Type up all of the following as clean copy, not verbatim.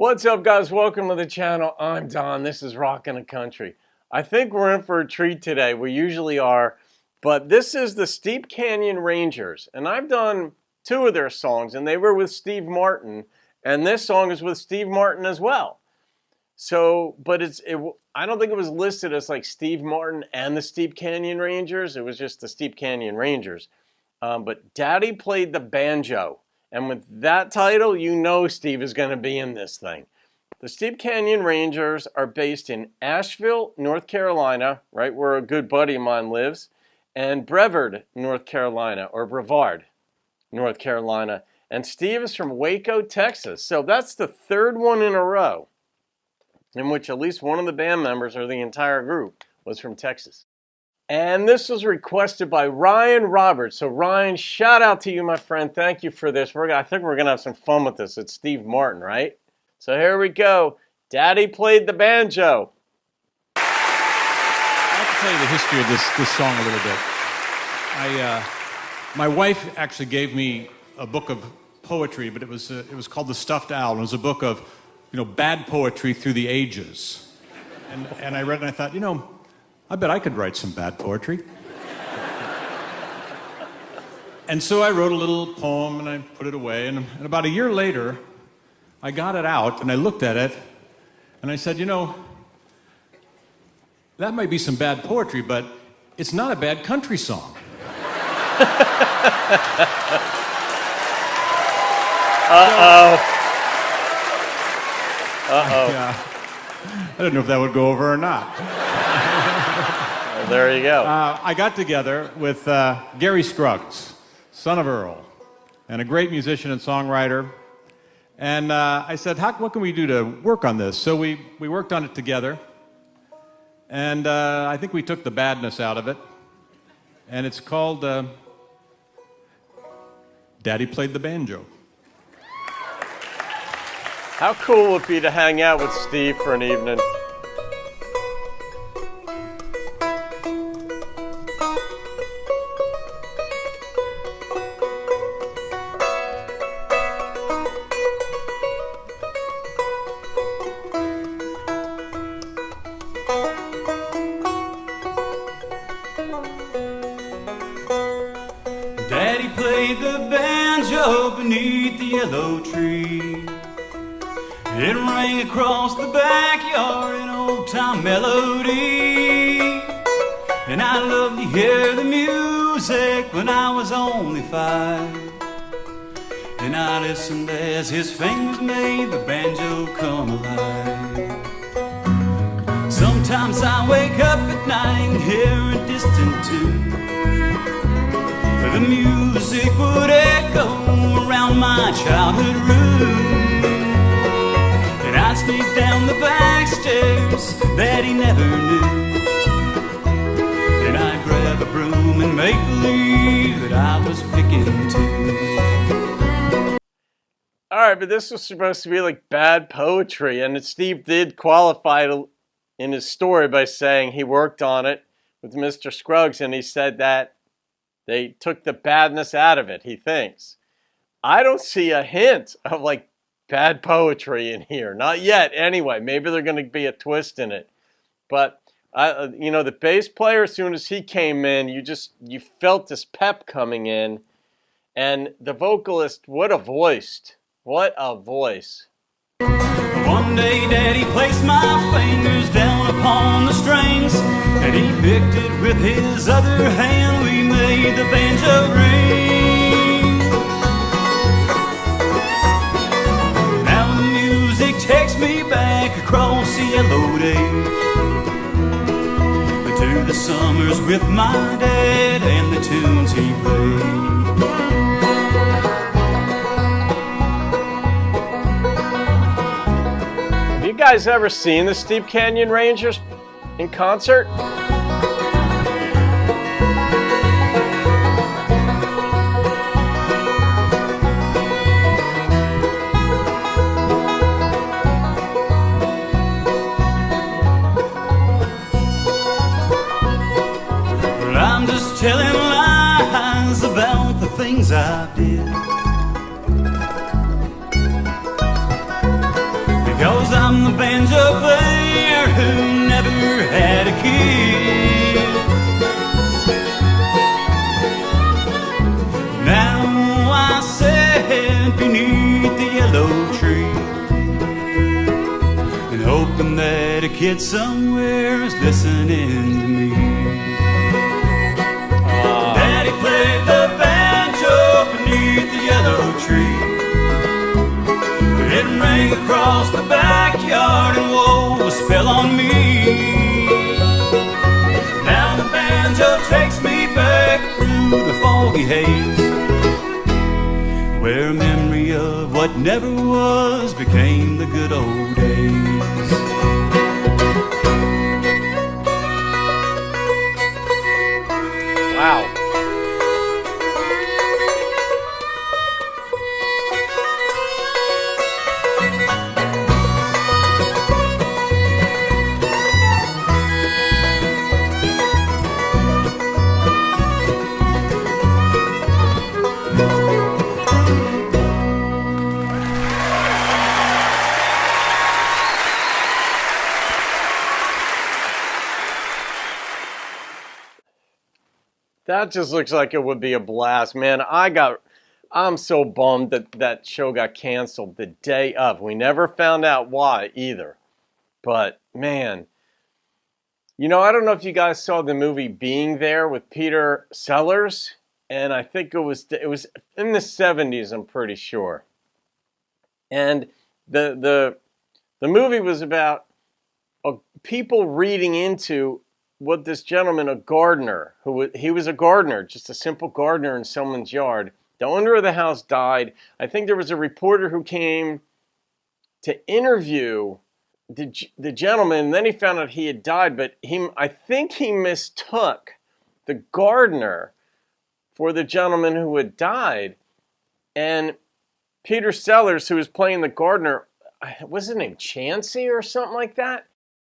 What's up, guys? Welcome to the channel. I'm Don. This is Rockin' the Country. I think we're in for a treat today. We usually are, but this is the Steep Canyon Rangers, and I've done two of their songs, and they were with Steve Martin, and this song is with Steve Martin as well. So, but I don't think it was listed as like Steve Martin and the Steep Canyon Rangers. It was just the Steep Canyon Rangers. But Daddy Played the Banjo. And with that title, you know Steve is going to be in this thing. The Steep Canyon Rangers are based in Asheville, North Carolina, right where a good buddy of mine lives, and Brevard, North Carolina, or Brevard, North Carolina. And Steve is from Waco, Texas. So that's the third one in a row in which at least one of the band members or the entire group was from Texas. And this was requested by Ryan Roberts. So Ryan, shout out to you, my friend. Thank you for this. I think we're going to have some fun with this. It's Steve Martin, right? So here we go. Daddy Played the Banjo. I have to tell you the history of this song a little bit. My wife actually gave me a book of poetry, but it was called The Stuffed Owl. It was a book of, bad poetry through the ages. And I read it and I thought, I bet I could write some bad poetry. And so I wrote a little poem and I put it away. And about a year later, I got it out and I looked at it and I said, that might be some bad poetry, but it's not a bad country song. Uh-oh. Uh-oh. Yeah. I don't know if that would go over or not. There you go. I got together with Gary Scruggs, son of Earl, and a great musician and songwriter. And I said, what can we do to work on this? So we worked on it together. And I think we took the badness out of it. And it's called Daddy Played the Banjo. How cool would it be to hang out with Steve for an evening? Daddy played the banjo beneath the yellow tree. It rang across the backyard an old-time melody. And I loved to hear the music when I was only 5. And I listened as his fingers made the banjo come alive. Sometimes I wake up at night and hear a distant tune. The music would echo around my childhood room. And I'd sneak down the back stairs that he never knew. And I'd grab a broom and make believe that I was picking too. All right, but this was supposed to be like bad poetry, and Steve did qualify in his story by saying he worked on it with Mr. Scruggs, and he said that they took the badness out of it, he thinks. I don't see a hint of like bad poetry in here. Not yet, anyway. Maybe there's going to be a twist in it. But, the bass player, as soon as he came in, you felt this pep coming in. And the vocalist, what a voice. What a voice. One day Daddy placed my fingers down upon the strings, and he picked it with his other hand. We made the banjo ring. Now the music takes me back across the yellow days, to the summers with my dad and the tunes he played. You guys ever seen the Steep Canyon Rangers in concert? Well, I'm just telling lies about the things I did. Now I sit beneath the yellow tree and hoping that a kid somewhere is listening to me. Daddy played the banjo beneath the yellow tree. It rang across the backyard and wove a spell on me. Now the banjo takes me back through the foggy haze, where a memory of what never was became the good old days. Wow. That just looks like it would be a blast, man. I'm so bummed that that show got canceled the day of. We never found out why either. But man, you know, I don't know if you guys saw the movie Being There with Peter Sellers, and I think it was in the 70s, I'm pretty sure. And the movie was about people reading into what this gentleman, a gardener, he was a gardener, just a simple gardener in someone's yard. The owner of the house died. I think there was a reporter who came to interview the gentleman, and then he found out he had died, but I think he mistook the gardener for the gentleman who had died. And Peter Sellers, who was playing the gardener, was his name Chansey or something like that?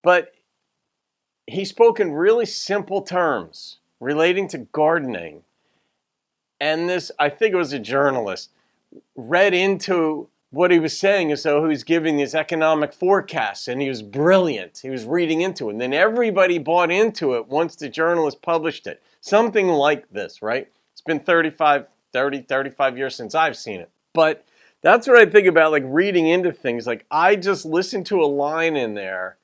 But he spoke in really simple terms relating to gardening. And this, I think it was a journalist, read into what he was saying as though he was giving these economic forecasts, and he was brilliant. He was reading into it. And then everybody bought into it once the journalist published it. Something like this, right? It's been 35 years since I've seen it. But that's what I think about, like, reading into things. Like, I just listened to a line in there,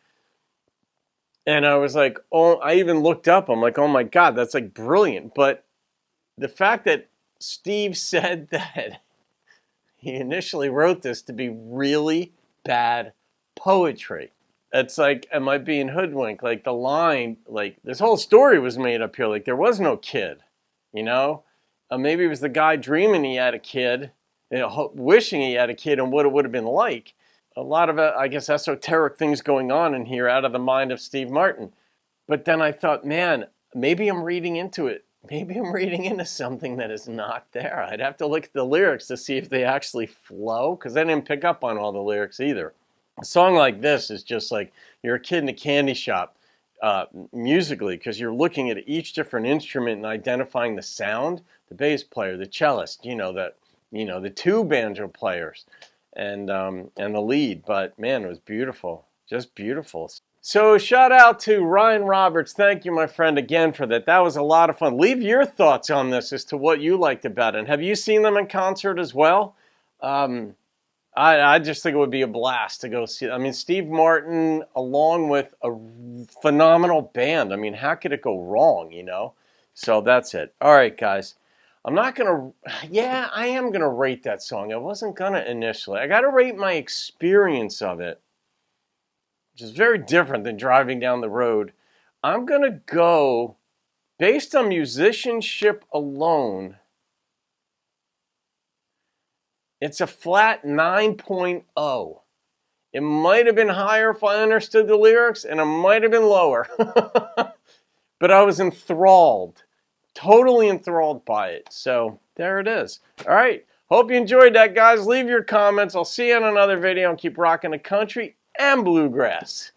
and I was like, oh, I even looked up. I'm like, oh my God, that's like brilliant. But the fact that Steve said that he initially wrote this to be really bad poetry. It's like, am I being hoodwinked? Like the line, like this whole story was made up here. Like there was no kid, you know? Maybe it was the guy dreaming he had a kid, you know, wishing he had a kid and what it would have been like. A lot of, I guess, esoteric things going on in here out of the mind of Steve Martin. But then I thought, man, maybe I'm reading into it. Maybe I'm reading into something that is not there. I'd have to look at the lyrics to see if they actually flow, because I didn't pick up on all the lyrics either. A song like this is just like you're a kid in a candy shop musically, because you're looking at each different instrument and identifying the sound, the bass player, the cellist, the two banjo players. And the lead, but man, it was beautiful, just beautiful. So shout out to Ryan Roberts. Thank you, my friend, again for that. That was a lot of fun. Leave your thoughts on this as to what you liked about it. And have you seen them in concert as well? I just think it would be a blast to go see. I mean, Steve Martin, along with a phenomenal band. I mean, how could it go wrong, you know? So that's it. All right, guys. I am going to rate that song. I wasn't going to initially. I got to rate my experience of it, which is very different than driving down the road. I'm going to go, based on musicianship alone, it's a flat 9.0. It might have been higher if I understood the lyrics, and it might have been lower. But I was enthralled. Totally enthralled by it. So there it is. All right. Hope you enjoyed that, guys. Leave your comments. I'll see you in another video and keep rocking the country and bluegrass.